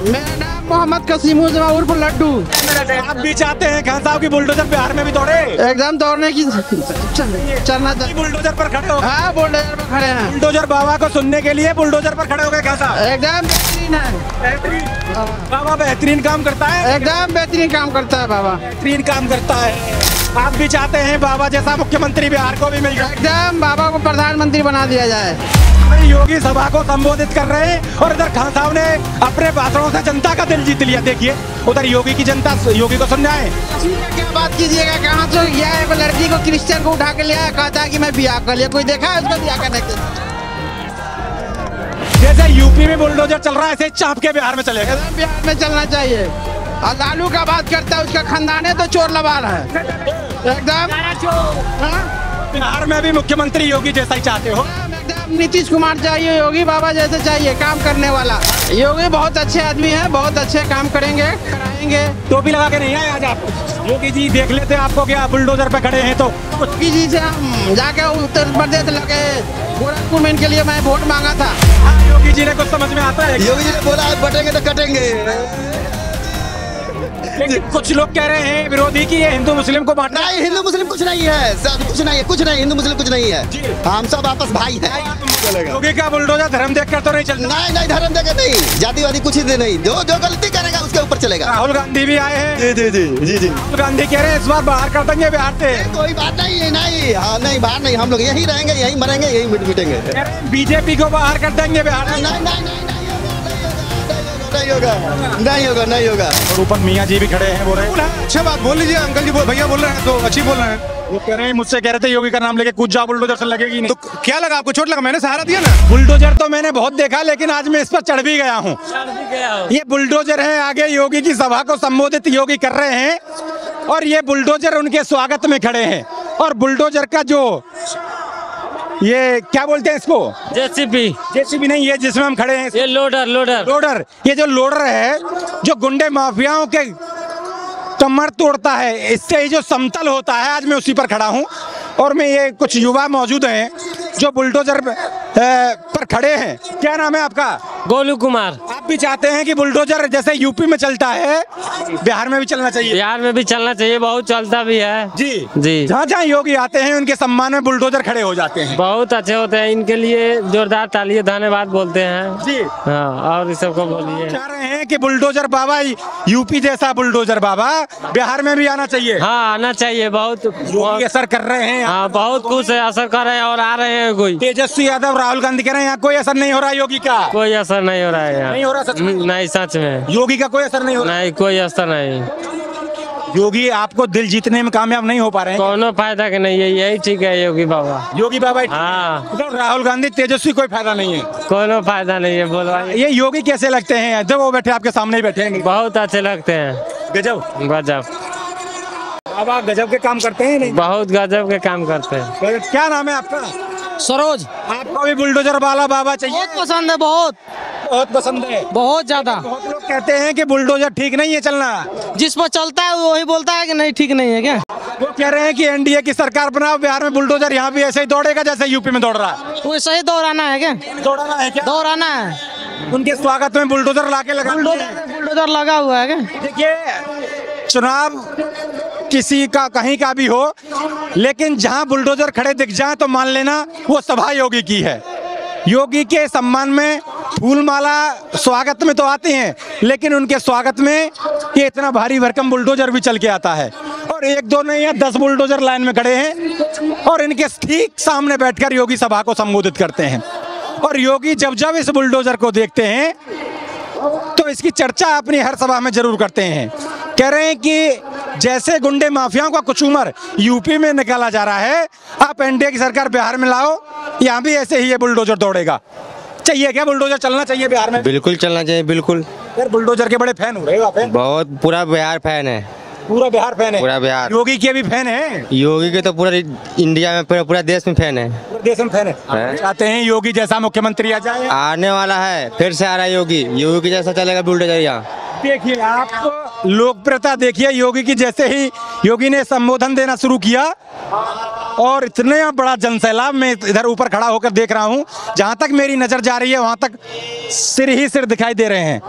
मेरा नाम मोहम्मद कसीम उर्फ लड्डू। आप भी चाहते हैं खान साहब की बुलडोजर बिहार में भी दौड़े? एकदम दौड़ने की चलना चाहिए। बुलडोजर पर खड़े हो? हाँ, बुलडोजर पर खड़े हैं। बुलडोजर बाबा को सुनने के लिए बुलडोजर पर खड़े हो गए खान साहब? एकदम बेहतरीन है। बेहतरीन बाबा, बेहतरीन काम करता है। एकदम बेहतरीन काम करता है बाबा, बेहतरीन काम करता है। आप भी चाहते हैं बाबा जैसा मुख्यमंत्री बिहार को भी मिल जाए? एकदम बाबा को प्रधानमंत्री बना दिया जाए। योगी सभा को संबोधित कर रहे हैं और इधर खान साहब ने अपने भाषणों से जनता का दिल जीत लिया। देखिए उधर योगी की जनता योगी को सुन जाए। क्या बात कीजिएगा, कहाँ से गया है वो लड़की को, क्रिश्चियन को उठा के लिया, कहता है कि मैं ब्याह कर लिया। कोई देखा है उसको ब्याह करने के? जैसे यूपी में बुलडोजर चल रहा है ऐसे चाप के बिहार में चलेगा। बिहार में चलना चाहिए। और लालू का बात करता है, उसका खानदान है तो चोर लबार है एकदम। बिहार में भी मुख्यमंत्री योगी जैसा ही चाहते हो? नीतीश कुमार चाहिए, योगी बाबा जैसे चाहिए, काम करने वाला। योगी बहुत अच्छे आदमी हैं, बहुत अच्छे काम करेंगे, कराएंगे। टोपी लगा के नहीं आए आज आप? योगी जी देख लेते आपको क्या बुलडोजर पे खड़े हैं तो? योगी जी से हम जाके उत्तर प्रदेश लगे गोरखपुर में, इनके लिए मैं वोट मांगा था। योगी जी ने कुछ समझ में आता है? योगी जी ने बोला बटेंगे तो कटेंगे। लेकिन कुछ लोग कह रहे हैं विरोधी की ये हिंदू मुस्लिम को बांटना। नहीं, हिंदू मुस्लिम कुछ नहीं है, कुछ नहीं है, कुछ नहीं, हिंदू मुस्लिम कुछ नहीं है, हम सब आपस भाई हैं। योगी का बुलडोजर धर्म देखकर तो नहीं चलता? नहीं नहीं, धर्म देकर नहीं, जातिवादी कुछ ही नहीं, जो जो गलती करेगा उसके ऊपर चलेगा। राहुल गांधी भी आए हैं। जी जी जी जी जी। राहुल गांधी कह रहे हैं इस बार बाहर कर देंगे बिहार से। कोई बात नहीं, नहीं हाँ नहीं, बाहर नहीं, हम लोग यही रहेंगे, यही मरेंगे, यही मिटेंगे। बीजेपी को बाहर कर देंगे बिहार से। नहीं नहीं नहीं नहीं होगा, नहीं होगा, नहीं होगा। और ऊपर मियाँ जी भी खड़े हैं, बोल रहे हैं अच्छा बात बोल लीजिए, अंकल जी भैया बोल रहे हैं तो अच्छी बोल रहे हैं। वो कह रहे हैं मुझसे कह रहे थे योगी का नाम लेके कूद जाओ, बुलडोजर से लगेगी नहीं। तो क्या लगा आपको, चोट लगा? मैंने सहारा दिया ना। बुलडोजर तो मैंने बहुत देखा, लेकिन आज मैं इस पर चढ़ भी गया हूँ। ये बुलडोजर है, आगे योगी की सभा को संबोधित योगी कर रहे हैं और ये बुलडोजर उनके स्वागत में खड़े हैं। और बुलडोजर का जो ये क्या बोलते हैं इसको, जेसीबी नहीं, ये जिसमें हम खड़े हैं, ये लोडर। ये जो लोडर है जो गुंडे माफियाओं के कमर तोड़ता है, इससे ही जो समतल होता है, आज मैं उसी पर खड़ा हूँ। और मैं ये कुछ युवा मौजूद हैं जो बुलडोजर पर खड़े हैं। क्या नाम है आपका? गोलू कुमार। आप भी चाहते हैं कि बुलडोजर जैसे यूपी में चलता है बिहार में भी चलना चाहिए? बिहार में भी चलना चाहिए, बहुत चलता भी है। जी जी। जहाँ जहाँ योगी आते हैं उनके सम्मान में बुलडोजर खड़े हो जाते हैं। बहुत अच्छे होते हैं, इनके लिए जोरदार तालियां धन्यवाद बोलते हैं जी। हाँ, और इस सबको बोलिए। चाह रहे हैं कि बुलडोजर बाबा, यूपी जैसा बुलडोजर बाबा बिहार में भी आना चाहिए। हाँ, आना चाहिए। बहुत असर कर रहे हैं। हाँ, बहुत कुछ असर कर रहे हैं और आ रहे हैं। कोई तेजस्वी यादव, राहुल गांधी कह रहे हैं यहाँ कोई असर नहीं हो रहा योगी का। कोई असर नहीं हो रहा है यहाँ। नहीं हो रहा सच में? नहीं, सच में योगी का कोई असर नहीं हो रहा। नहीं, कोई असर नहीं। योगी आपको दिल जीतने में कामयाब नहीं हो पा रहे हैं? कोनो फायदा के नहीं है, यही ठीक है योगी बाबा। योगी बाबा हाँ। तो राहुल गांधी, तेजस्वी कोई फायदा नहीं है? कोनो फायदा नहीं है, बोलवाइए। ये योगी कैसे लगते हैं जब वो बैठे आपके सामने ही बैठे हैं? बहुत अच्छे लगते हैं। गजब गजब बाबा, गजब के काम करते हैं। नहीं, बहुत गजब के काम करते हैं। क्या नाम है आपका? सरोज। आपको भी बुलडोजर वाला बाबा चाहिए? बहुत पसंद है, बहुत पसंद है, बहुत ज्यादा। बहुत लोग कहते हैं कि बुलडोजर ठीक नहीं है चलना। जिस पर चलता है वही बोलता है कि नहीं ठीक नहीं है। क्या वो कह रहे हैं कि एनडीए की सरकार बनाओ, बिहार में बुलडोजर यहाँ भी ऐसे ही दौड़ेगा जैसे यूपी में दौड़ रहा है। वैसे ही दौड़ाना है क्या? दौड़ाना है क्या? दौड़ाना है। उनके स्वागत में बुलडोजर लाके लगा। बुलडोजर लगा हुआ है क्या? देखिए, चुनाव किसी का कहीं का भी हो, लेकिन जहां बुलडोजर खड़े दिख जाए तो मान लेना वो सभा योगी की है। योगी के सम्मान में फूलमाला स्वागत में तो आती हैं, लेकिन उनके स्वागत में ये इतना भारी भरकम बुलडोजर भी चल के आता है। और एक दो नहीं है, 10 बुलडोजर लाइन में खड़े हैं और इनके ठीक सामने बैठकर योगी सभा को संबोधित करते हैं। और योगी जब जब इस बुलडोजर को देखते हैं तो इसकी चर्चा अपनी हर सभा में जरूर करते हैं। कह रहे हैं कि जैसे गुंडे माफियाओं का कुचूमर यूपी में निकाला जा रहा है, आप एनडीए की सरकार बिहार में लाओ, यहाँ भी ऐसे ही ये बुलडोजर दौड़ेगा। चाहिए क्या बुलडोजर? चलना चाहिए बिहार में? बिल्कुल चलना चाहिए, बिल्कुल। यार बुलडोजर के बड़े फैन हो रहे हो आप? बहुत, पूरा बिहार फैन है। पूरा बिहार फैन है? पूरा बिहार। योगी के भी फैन है? योगी के तो पूरा इंडिया में, पूरा देश में फैन है। पूरे देश में फैन है। चाहते हैं योगी जैसा मुख्यमंत्री आ जाए? आने वाला है, फिर से आ रहा है योगी। योगी जैसा चलेगा बुलडोजर यहाँ। देखिए, आप लोकप्रियता देखिए योगी की। जैसे ही योगी ने संबोधन देना शुरू किया और इतने बड़ा जनसैलाब में इधर ऊपर खड़ा होकर देख रहा हूँ, जहाँ तक मेरी नजर जा रही है वहाँ तक सिर ही सिर दिखाई दे रहे हैं।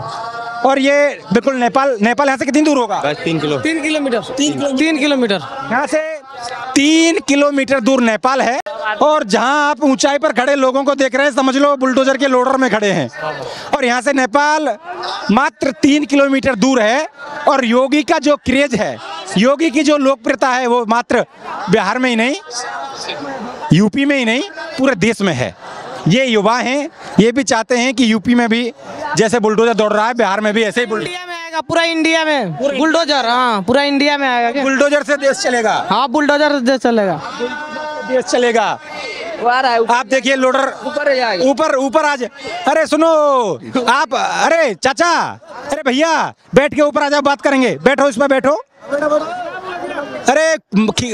और ये बिल्कुल नेपाल यहाँ से कितनी दूर होगा? बस 3 किलो। 3 किलोमीटर 3 किलोमीटर यहाँ से 3 किलोमीटर दूर नेपाल है। और जहाँ आप ऊंचाई पर खड़े लोगों को देख रहे हैं, समझ लो बुलडोजर के लोडर में खड़े हैं। और यहाँ से नेपाल मात्र 3 किलोमीटर दूर है। और योगी का जो क्रेज है, योगी की जो लोकप्रियता है, वो मात्र बिहार में ही नहीं, यूपी में ही नहीं, पूरे देश में है। ये युवा हैं, ये भी चाहते हैं कि यूपी में भी जैसे बुलडोजर दौड़ रहा है, बिहार में भी ऐसे ही इंडिया में आएगा, पूरा इंडिया में बुलडोजर। हाँ, पूरा इंडिया में आएगा क्या? बुलडोजर से देश चलेगा। हाँ, बुलडोजर से चलेगा, देश चलेगा। आप देखिए लोडर ऊपर आ जाए। अरे सुनो आप, अरे चाचा, अरे भैया बैठ के ऊपर आ जाओ, बात करेंगे। बैठो, इसमें बैठो। अरे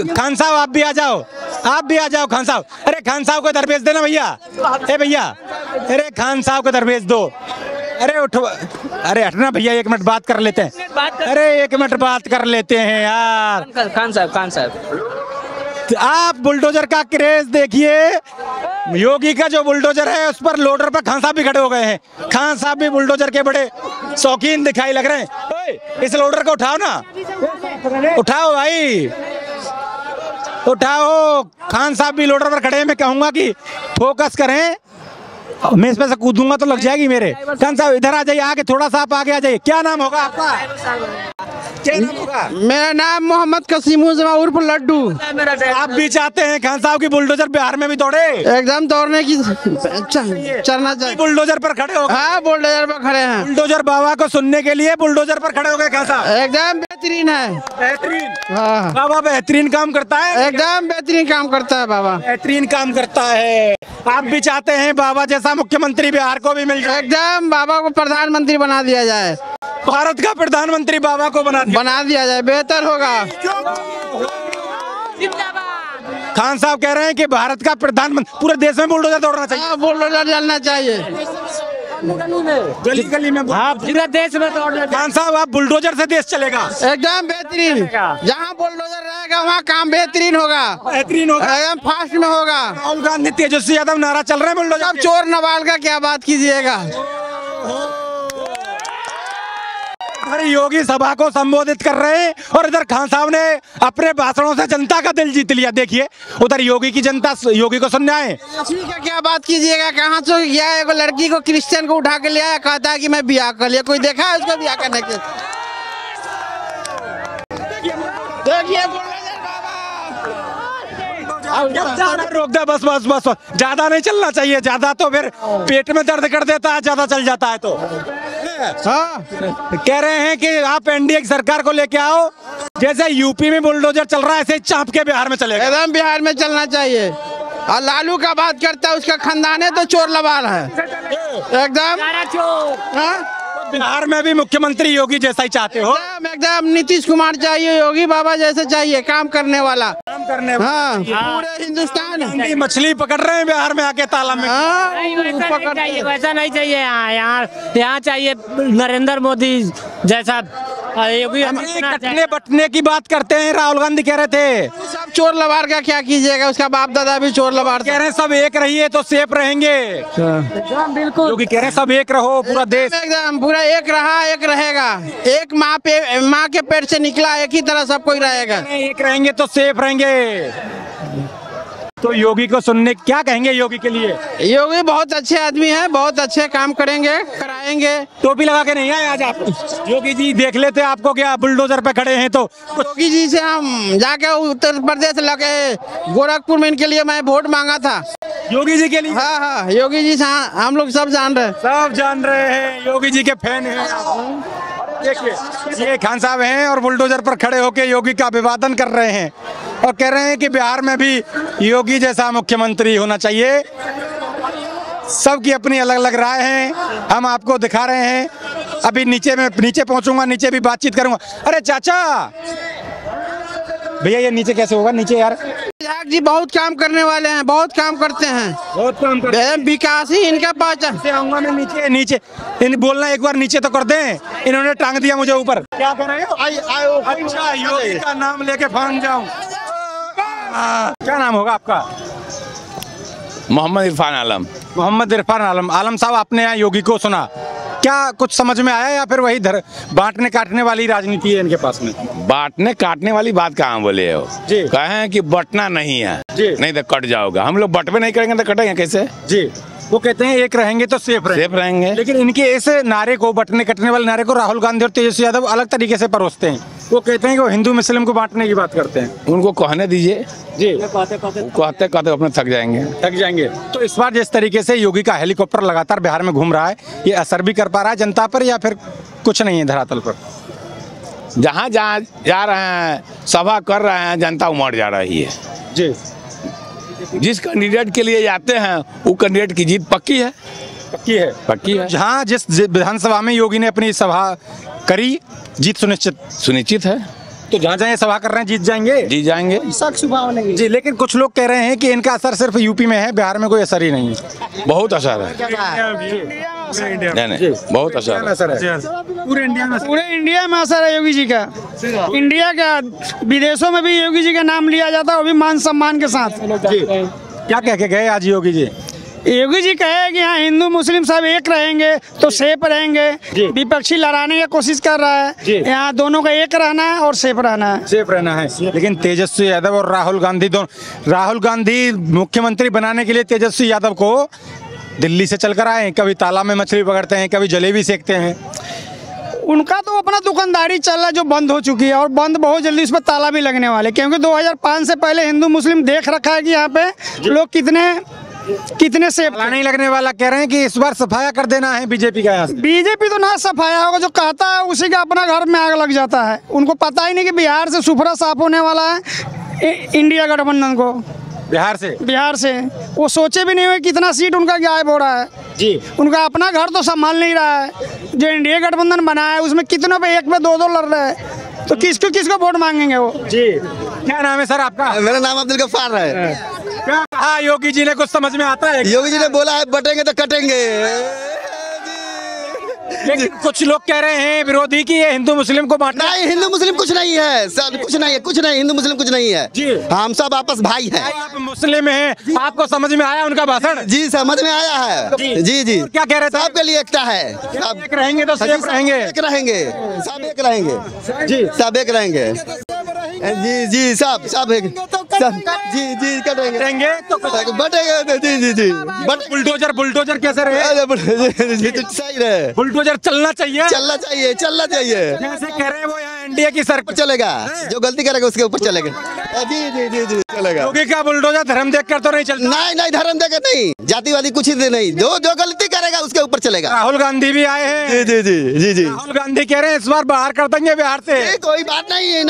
खान साहब आप भी आ जाओ, खान साहब। अरे खान साहब को दरवेश देना भैया। भैया, अरे खान साहब को दरवेश दो। अरे उठो, अरे हटना भैया, 1 मिनट बात कर लेते हैं। अरे 1 मिनट बात कर लेते हैं यार। खान साहब आप बुलडोजर का क्रेज देखिए। योगी का जो बुलडोजर है, उस पर लोडर पर खान साहब भी खड़े हो गए हैं। खान साहब भी बुलडोजर के बड़े शौकीन दिखाई लग रहे हैं। ओए, इस लोडर को उठाओ ना, उठाओ भाई, उठाओ। खान साहब भी लोडर पर खड़े हैं। मैं कहूंगा कि फोकस करें, मैं इसमें से कूदूंगा तो लग जाएगी मेरे। खान साहब इधर आ जाइए, आगे थोड़ा सा आप आगे आ जाइए। क्या नाम होगा आपका? क्या नाम होगा? मेरा नाम मोहम्मद कसीम उर्फ लड्डू। आप भी चाहते हैं खान साहब की बुलडोजर बिहार में भी दौड़े? एकदम दौड़ने की चलना चाहिए। बुलडोजर पर खड़े हो गए? हाँ, बुलडोजर पर खड़े हैं। बुलडोजर बाबा को सुनने के लिए बुलडोजर पर खड़े हो गए खान साहब। एकदम बेहतरीन है। बेहतरीन? हाँ, बाबा बेहतरीन काम करता है। एकदम बेहतरीन काम करता है बाबा, बेहतरीन काम करता है। आप भी चाहते हैं बाबा जैसा मुख्यमंत्री बिहार को भी मिल जाए? एकदम बाबा को प्रधानमंत्री बना दिया जाए। भारत का प्रधानमंत्री बाबा को बना दिया जाए, बेहतर होगा। खान साहब कह रहे हैं कि भारत का प्रधानमंत्री, पूरे देश में बुलडोजर दौड़ना चाहिए। बुलडोजर चलना चाहिए, गली गली में। हाँ, पूरा देश में दौड़ना। खान साहब आप बुलडोजर से देश चलेगा? एकदम बेहतरीन। जहाँ बुलडोजर रहेगा वहाँ काम बेहतरीन होगा, बेहतरीन होगा, एकदम फास्ट में होगा। राहुल गांधी, तेजस्वी यादव नारा चल रहे हैं बुलडोजर। अब चोर नवाल का क्या बात कीजिएगा। योगी सभा को संबोधित कर रहे हैं और इधर खान साहब ने अपने भाषणों से जनता का दिल जीत लिया। देखिए उधर योगी की जनता योगी को सुनने आए। क्या बात कीजिएगा, कहाँ से गया एक लड़की को, क्रिश्चियन को उठा के लिया, कहता है कि मैं ब्याह कर लिया। कोई देखा है उसको ब्याह करने के? देखिए रोक दे, बस बस बस, ज्यादा नहीं चलना चाहिए। ज्यादा तो फिर पेट में दर्द कर देता है, ज्यादा चल जाता है तो। हाँ, कह रहे हैं कि आप एनडीए की सरकार को लेके आओ, जैसे यूपी में बुलडोजर चल रहा है ऐसे चाप के बिहार में चलेगा। एकदम बिहार में चलना चाहिए। और लालू का बात करता है, उसका खानदान है तो चोर लबाल है एकदम। हाँ? बिहार में भी मुख्यमंत्री योगी जैसा ही चाहते हो? एकदम नीतीश कुमार चाहिए, योगी बाबा जैसे चाहिए, काम करने वाला। हाँ, पूरे हिंदुस्तान मछली पकड़ रहे हैं बिहार में आके तालाब में। वैसा नहीं चाहिए। यहाँ चाहिए नरेंद्र मोदी जैसा योगी। कटने बटने की बात करते हैं, राहुल गांधी कह रहे थे। सब चोर लबार का क्या कीजिएगा, उसका बाप दादा भी चोर लबार। कह रहे हैं सब एक रहिए तो सेफ रहेंगे। बिल्कुल, योगी कह रहे हैं सब एक रहो, पूरा देश एकदम पूरा एक रहा, एक रहेगा। एक माँ के पेट से निकला, एक ही तरह सब कोई रहेगा। एक रहेंगे तो सेफ रहेंगे। तो योगी को सुनने क्या कहेंगे? योगी के लिए योगी बहुत अच्छे आदमी हैं, बहुत अच्छे काम करेंगे, कराएंगे। टोपी लगा के नहीं आए आज आप? योगी जी देख लेते आपको क्या बुलडोजर पे खड़े हैं तो। योगी जी से हम जाके उत्तर प्रदेश लगे गोरखपुर में, इनके लिए मैं वोट मांगा था। योगी जी के लिए? हाँ हाँ, योगी जी से हम लोग सब जान रहे हैं, योगी जी के फैन हैं। देखिए ये खान साहब हैं और बुलडोजर पर खड़े होकर योगी का अभिवादन कर रहे हैं और कह रहे हैं कि बिहार में भी योगी जैसा मुख्यमंत्री होना चाहिए। सबकी अपनी अलग अलग राय है, हम आपको दिखा रहे हैं। अभी नीचे पहुंचूंगा, नीचे भी बातचीत करूंगा। अरे चाचा भैया ये नीचे कैसे होगा? नीचे यार जी बहुत काम करने वाले हैं, बहुत काम करते हैं, बहुत काम करते हैं। विकास ही इनका पहचान से आऊंगा मैं। नीचे इन बोलना एक बार नीचे तो कर दें। इन्होंने टांग दिया मुझे ऊपर। क्या कर रहे हो? अच्छा, योगी का नाम लेके भाग जाऊं। क्या नाम होगा आपका? मोहम्मद इरफान आलम। मोहम्मद इरफान आलम। आलम साहब आपने यहाँ योगी को सुना, क्या कुछ समझ में आया या फिर वही बांटने काटने वाली राजनीति है इनके पास में? बांटने काटने वाली बात कहाँ बोले हो जी। कहे हैं कि बटना नहीं है जी। नहीं तो कट जाओगा। हम लोग बटवे नहीं करेंगे तो कटेंगे कैसे जी। वो कहते हैं एक रहेंगे तो सेफ रहेंगे। लेकिन इनके इस नारे को, बटने कटने वाले नारे को राहुल गांधी और तेजस्वी यादव अलग तरीके से परोसते हैं। वो कहते हैं कि वो हिंदू मुस्लिम को बांटने की बात करते हैं। उनको कहने दीजिए जी। कहते कहते अपने थक जाएंगे। तो इस बार जिस तरीके से योगी का हेलीकॉप्टर लगातार बिहार में घूम रहा है, ये असर भी कर पा रहा है जनता पर या फिर कुछ नहीं है धरातल पर? जहाँ जहाँ जा रहे हैं, सभा कर रहे हैं, जनता उमड़ जा रही है जी। जिस कैंडिडेट के लिए जाते हैं वो कैंडिडेट की जीत पक्की है। जहाँ जिस विधानसभा में योगी ने अपनी सभा करी, जीत सुनिश्चित है। तो जहाँ जहाँ सभा कर रहे हैं जीत जाएंगे जी। लेकिन कुछ लोग कह रहे हैं कि इनका असर सिर्फ यूपी में है, बिहार में कोई असर ही नहीं है। बहुत असर है। नहीं, बहुत असर है। पूरे इंडिया में असर है योगी जी का। इंडिया का विदेशों में भी योगी जी का नाम लिया जाता है, वो भी मान सम्मान के साथ। क्या कह के गए आज योगी जी? योगी जी कहे कि यहाँ हिंदू मुस्लिम सब एक रहेंगे तो सेफ रहेंगे। विपक्षी लड़ाने की कोशिश कर रहा है, यहाँ दोनों का एक रहना है और सेफ रहना है। लेकिन तेजस्वी यादव और राहुल गांधी मुख्यमंत्री बनाने के लिए तेजस्वी यादव को दिल्ली से चलकर आए, कभी तालाब में मछली पकड़ते हैं, कभी जलेबी सेकते हैं। उनका तो अपना दुकानदारी चल रहा है जो बंद हो चुकी है, और बंद बहुत जल्दी उस पर ताला भी लगने वाले, क्योंकि 2005 से पहले हिंदू मुस्लिम देख रखा है कि यहाँ पे लोग कितने सेफ नहीं लगने वाला। कह रहे हैं कि इस बार सफाया कर देना है बीजेपी का। यहाँ बीजेपी तो ना सफाया होगा, जो कहता है उसी का अपना घर में आग लग जाता है। उनको पता ही नहीं कि बिहार से सुफरा साफ होने वाला है इंडिया गठबंधन को। बिहार से वो सोचे भी नहीं हुए कितना सीट उनका गायब हो रहा है जी। उनका अपना घर तो संभाल नहीं रहा है। जो इंडिया गठबंधन बना है उसमें कितनों पे एक पे दो लड़ रहे हैं, तो किसको वोट मांगेंगे वो जी। क्या नाम है सर आपका? मेरा नाम अब्दुल गफ्फार है। क्या कहा योगी जी ने, कुछ समझ में आता है? योगी जी ने बोला है बटेंगे तो कटेंगे। लेकिन कुछ लोग कह रहे हैं विरोधी कि ये हिंदू मुस्लिम को बांटना। नहीं, हिंदू मुस्लिम कुछ नहीं है सर, कुछ नहीं, हिंदू मुस्लिम कुछ नहीं है जी। हम सब आपस भाई हैं। आप मुस्लिम हैं, आपको समझ में आया उनका भाषण? जी समझ में आया है जी। क्या कह रहे थे? सबके लिए एकता है, सब एक रहेंगे तो सेफ रहेंगे। सब एक रहेंगे जी। सब एक जी कटेंगे तो बटेंगे जी। बुलडोजर कैसे रहे? सही रहे। बुलडोजर चलना चाहिए। जैसे कह रहे हैं वो यहाँ एनडीए की सरकार चलेगा, जो गलती करेगा उसके ऊपर चलेगा जी चलेगा। योगी का बुलडोजर धर्म देखकर तो नहीं चलता? नहीं, धर्म देखकर नहीं, जातिवादी कुछ ही नहीं, जो गलती करेगा उसके ऊपर चलेगा। राहुल गांधी भी आए हैं जी। राहुल गांधी कह रहे हैं इस बार बाहर कर देंगे बिहार से। कोई बात नहीं,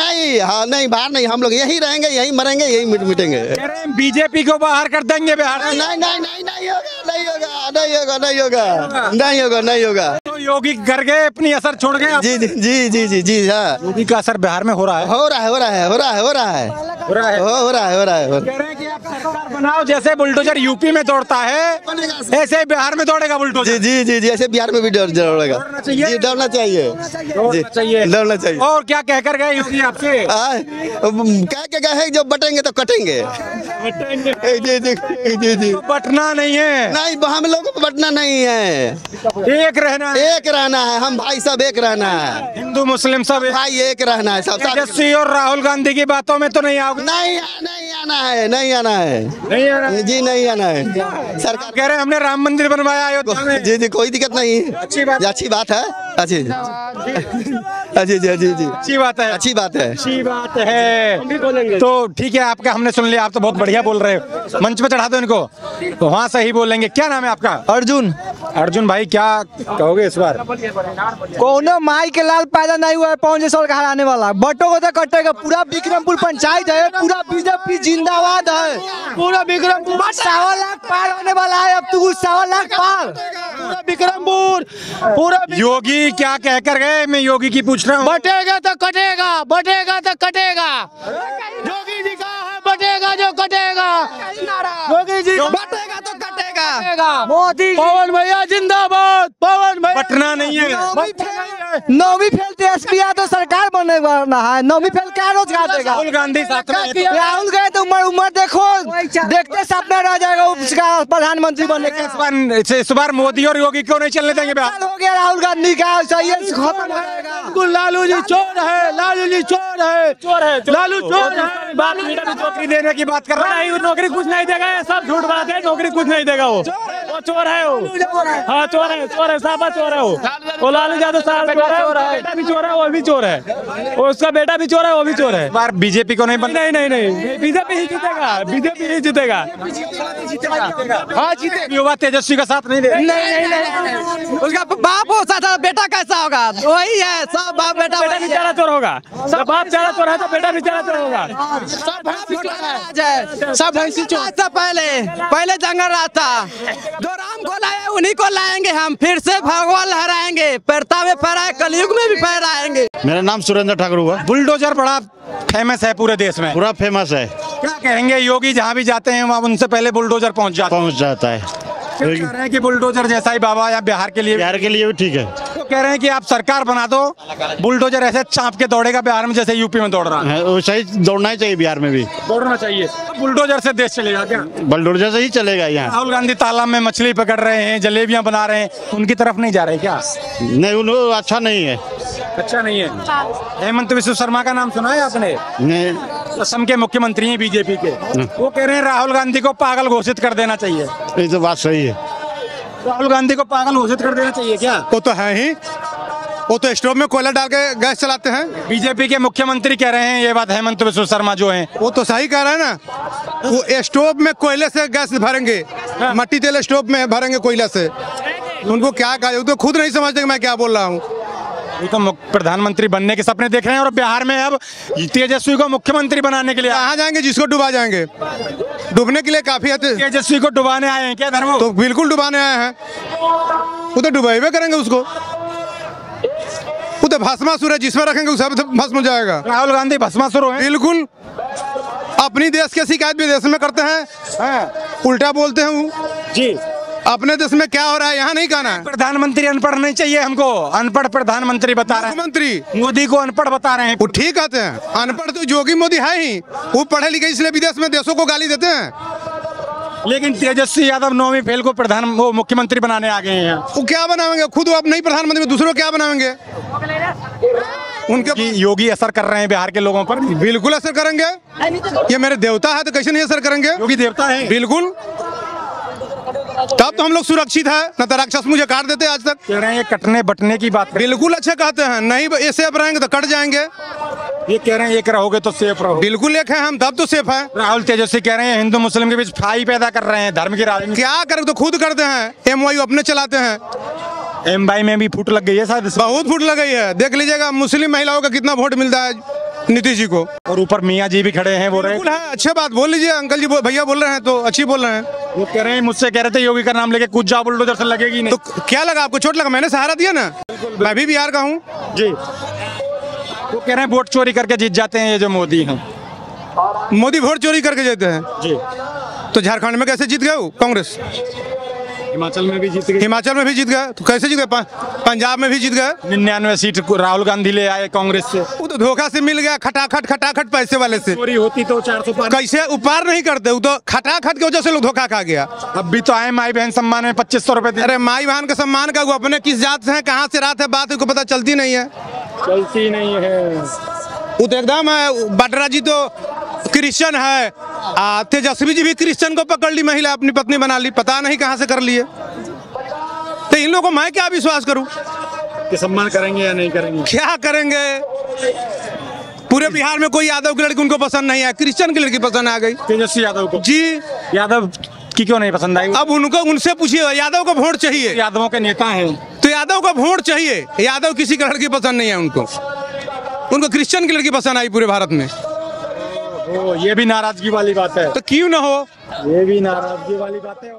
नहीं बाहर नहीं, हम लोग यही रहेंगे, यही मरेंगे, यही मिटेंगे। कह रहे हैं बीजेपी को बाहर कर देंगे बिहार से। नहीं होगा। तो योगी कर गए, अपनी असर छोड़ गए। जी हाँ। योगी का असर बिहार में हो रहा है। कह रहे हैं कि आप सरकार बनाओ, जैसे बुलडोजर यूपी में दौड़ता है ऐसे बिहार में दौड़ेगा बुलडोजर। जी ऐसे बिहार में भी दौड़ेगा। दौड़ना चाहिए। और क्या कहकर गए योगी आपसे? कह गए हैं जो बटेंगे तो कटेंगे। जी। बटना नहीं है। नहीं, हम लोगों को बटना नहीं है, एक रहना है। हम भाई सब एक रहना है, हिंदू मुस्लिम सब भाई एक रहना है। सब तेजस्वी और राहुल गांधी की बातों में तो नहीं आओगे? नहीं आना है जी, नहीं आना है। सरकार कह रहे हैं हमने राम मंदिर बनवाया अयोध्या में। जी कोई दिक्कत नहीं, अच्छी बात है। जी अच्छी बात है। तो ठीक है, आपका हमने सुन लिया, आप तो बहुत बढ़िया बोल रहे हो। मंच पे चढ़ा दो इनको, तो वहाँ सही बोलेंगे। क्या नाम है आपका? अर्जुन भाई, क्या कहोगे इस बार? कोनो माई के लाल पैदा नहीं हुआ है 5 साल का हराने वाला। बटो को तो कटेगा। पूरा विक्रमपुर पंचायत है, पूरा बीजेपी जिंदाबाद है। पूरा विक्रमपुर 1.25 लाख पार होने वाला है। अब तू 1.25 लाख पार पूरा विक्रमपुर। पूरा योगी क्या कहकर गए? मैं योगी की पूछ रहा हूँ। बटेगा तो कटेगा। योगी जी का है बटेगा जो कटेगा। योगी जी बटेगा तो कटेगा। मोदी, पवन भैया जिंदाबाद। बटना नहीं है, 9वीं फेल तेजस्वी यादव सरकार बने वाला है। 9वीं फेल क्या रोजगार देगा? राहुल गांधी साथ में है तो राहुल गए तो उम्र देखो, देखते सपना रह जाएगा उसका प्रधानमंत्री बनने का। इस बार मोदी और योगी क्यों नहीं चलने देंगे बिहार? हो गया राहुल गांधी का, सही है, खत्म हो जाएगा। लालू जी चोर है, लालू जी चोर है, लालू चोर है। नौकरी देने की बात कर रहा है, नौकरी कुछ नहीं देगा, ये सब झूठ बात है, नौकरी कुछ नहीं देगा। वो चोर है, वो हाँ चोर है, साफा चोर है वो लालू यादव साहब चोर है, बेटा भी चोर है, वो भी चोर है, उसका बेटा भी चोर है, वो भी चोर है। बार बीजेपी को नहीं नहीं बीजेपी ही जीतेगा, बीजेपी ही जीतेगा। हाँ जीते, युवा तेजस्वी का साथ नहीं दे। नहीं, उसका बाप हो सकता, बेटा कैसा होगा? वही है, सब बाप बेटा भी चारा चोर होगा, सब बाप चारा चोर है तो बेटा भी चारा चोर होगा। सब भैंसी चोर। पहले जंगल रास्ता जो राम को लाए उन्हीं को लाएंगे हम, फिर से भगवान लहराएंगे, परता में फहराए, कलयुग में भी फहराएंगे। मेरा नाम सुरेंद्र ठाकुर हुआ। बुलडोजर बड़ा फेमस है पूरे देश में, पूरा फेमस है। क्या कहेंगे, योगी जहाँ भी जाते हैं वहाँ उनसे पहले बुलडोजर पहुँच जाता है। कह रहे हैं कि बुलडोजर जैसा ही बाबा या बिहार के लिए भी ठीक है। तो कह रहे हैं कि आप सरकार बना दो, बुलडोजर ऐसे चाँप के दौड़ेगा बिहार में जैसे यूपी में दौड़ रहा है। वैसा ही दौड़ना ही चाहिए, बिहार में भी दौड़ना चाहिए। बुलडोजर से देश चलेगा क्या? बुलडोजर से ही चलेगा। यहाँ राहुल गांधी तालाब में मछली पकड़ रहे हैं, जलेबियां बना रहे हैं, उनकी तरफ नहीं जा रहे क्या? नहीं, अच्छा नहीं है, अच्छा नहीं है। हेमंत बिस्व शर्मा का नाम सुना है आपने? नहीं। असम के मुख्यमंत्री हैं बीजेपी के, वो कह रहे हैं राहुल गांधी को पागल घोषित कर देना चाहिए। ये तो बात सही है, राहुल गांधी को पागल घोषित कर देना चाहिए क्या? वो तो है ही, वो तो स्टोव में कोयला डाल के गैस चलाते हैं। बीजेपी के मुख्यमंत्री कह रहे हैं ये बात, हेमंत बिस्व शर्मा जो हैं वो तो सही कह रहे हैं ना, वो स्टोव में कोयले से गैस भरेंगे, मट्टी तेल स्टोव में भरेंगे कोयला से। उनको क्या कहा, वो तो खुद नहीं समझते कि मैं क्या बोल रहा हूँ। वो तो प्रधानमंत्री बनने के सपने देख रहे हैं और बिहार में अब तेजस्वी को मुख्यमंत्री बनाने के लिए कहाँ जाएंगे? जिसको डुबा जाएंगे, डूबने के लिए काफी है। तेजस्वी को डुबाने आए हैं क्या धर्मो? तो बिल्कुल डुबाने आए हैं, वो तो डुबाइबे करेंगे उसको। वो तो भस्मासुर है, जिसमें रखेंगे उस भस्म हो जाएगा। राहुल गांधी भस्मासुर है? बिल्कुल, अपनी देश की शिकायत विदेश में करते हैं, उल्टा बोलते हैं वो जी। अपने देश में क्या हो रहा है यहाँ नहीं कहना है। प्रधानमंत्री अनपढ़ नहीं चाहिए हमको, अनपढ़ प्रधानमंत्री बता रहे हैं। मुख्यमंत्री मोदी को अनपढ़ बता रहे हैं। वो ठीक कहते हैं, अनपढ़ तो योगी मोदी है ही, वो पढ़े लिखे इसलिए विदेश में देशों को गाली देते हैं। लेकिन तेजस्वी यादव 9वीं फेल को वो मुख्यमंत्री बनाने आ गए हैं। वो क्या बनाएंगे? खुद वो अब नहीं प्रधानमंत्री, दूसरों क्या बनाएंगे? उनके योगी असर कर रहे हैं बिहार के लोगों पर। बिल्कुल असर करेंगे, ये मेरे देवता है तो कैसे नहीं असर करेंगे? योगी देवता है बिल्कुल, तब तो हम लोग सुरक्षित है, न तो राक्षस मुझे काट देते आज तक। कह रहे हैं कटने बटने की बात। बिल्कुल अच्छे कहते हैं, नहीं ऐसे अब रहेंगे तो कट जाएंगे। ये कह रहे हैं एक रहोगे तो सेफ रहो। बिल्कुल एक है हम, तब तो सेफ है। राहुल तेजस्वी कह रहे हैं हिंदू मुस्लिम के बीच फाई पैदा कर रहे हैं, धर्म की राजनीति। क्या करें, तो खुद करते हैं, MYU अपने चलाते हैं। MY में भी फूट लग गई है शायद, बहुत फूट लग गई है। देख लीजिएगा मुस्लिम महिलाओं का कितना वोट मिलता है नीतीश जी को। और ऊपर मियाँ जी भी खड़े हैं, बोल रहे हैं अच्छे बात बोल लीजिए, अंकल जी भैया बोल रहे हैं तो अच्छी बोल रहे हैं। वो कह रहे हैं, मुझसे कह रहे थे योगी का नाम लेके कूद जाओ, बुलडोजर से लगेगी नहीं। तो क्या लगा आपको? चोट लगा? मैंने सहारा दिया ना, मैं भी बिहार का हूँ जी। वो कह रहे हैं वोट चोरी करके जीत जाते हैं ये जो मोदी हैं। मोदी वोट चोरी करके जीते हैं जी। तो झारखंड में कैसे जीत गए कांग्रेस? हिमाचल में भी जीत गए। हिमाचल में भी जीत गए, तो कैसे जीत गए? पंजाब में भी जीत गए। 99 सीट राहुल गांधी ले आए कांग्रेस से। वो तो धोखा से मिल गया, खटाखट पैसे वाले से। चोरी होती तो 400 पार कैसे उपार नहीं करते, वो तो खटाखट की वजह से लोग धोखा खा गया। अब भी तो आए माई बहन सम्मान में 2500 रुपए। अरे माई बहन का सम्मान का, वो अपने किस जात से है, कहाँ से रात है, बात को पता चलती नहीं है। चलती नहीं है, वो तो एकदम है। बटरा जी तो क्रिश्चियन है, तेजस्वी जी भी क्रिश्चियन को पकड़ ली, महिला अपनी पत्नी बना ली, पता नहीं कहाँ से कर लिए। तो इन लोगों को मैं क्या विश्वास करूं कि सम्मान करेंगे या नहीं करेंगे? क्या करेंगे? पूरे बिहार में कोई यादव की लड़की उनको पसंद नहीं है, क्रिश्चियन की लड़की पसंद आ गई तेजस्वी यादव को। जी। यादव की क्यों नहीं पसंद आई? अब उनको उनसे पूछिए, यादव को वोट चाहिए, यादवों के नेता हैं तो यादव को वोट चाहिए। यादव किसी की लड़की पसंद नहीं है उनको क्रिश्चियन की लड़की पसंद आई पूरे भारत में। ये भी नाराजगी वाली बात है। तो क्यों ना हो, ये भी नाराजगी वाली बात है।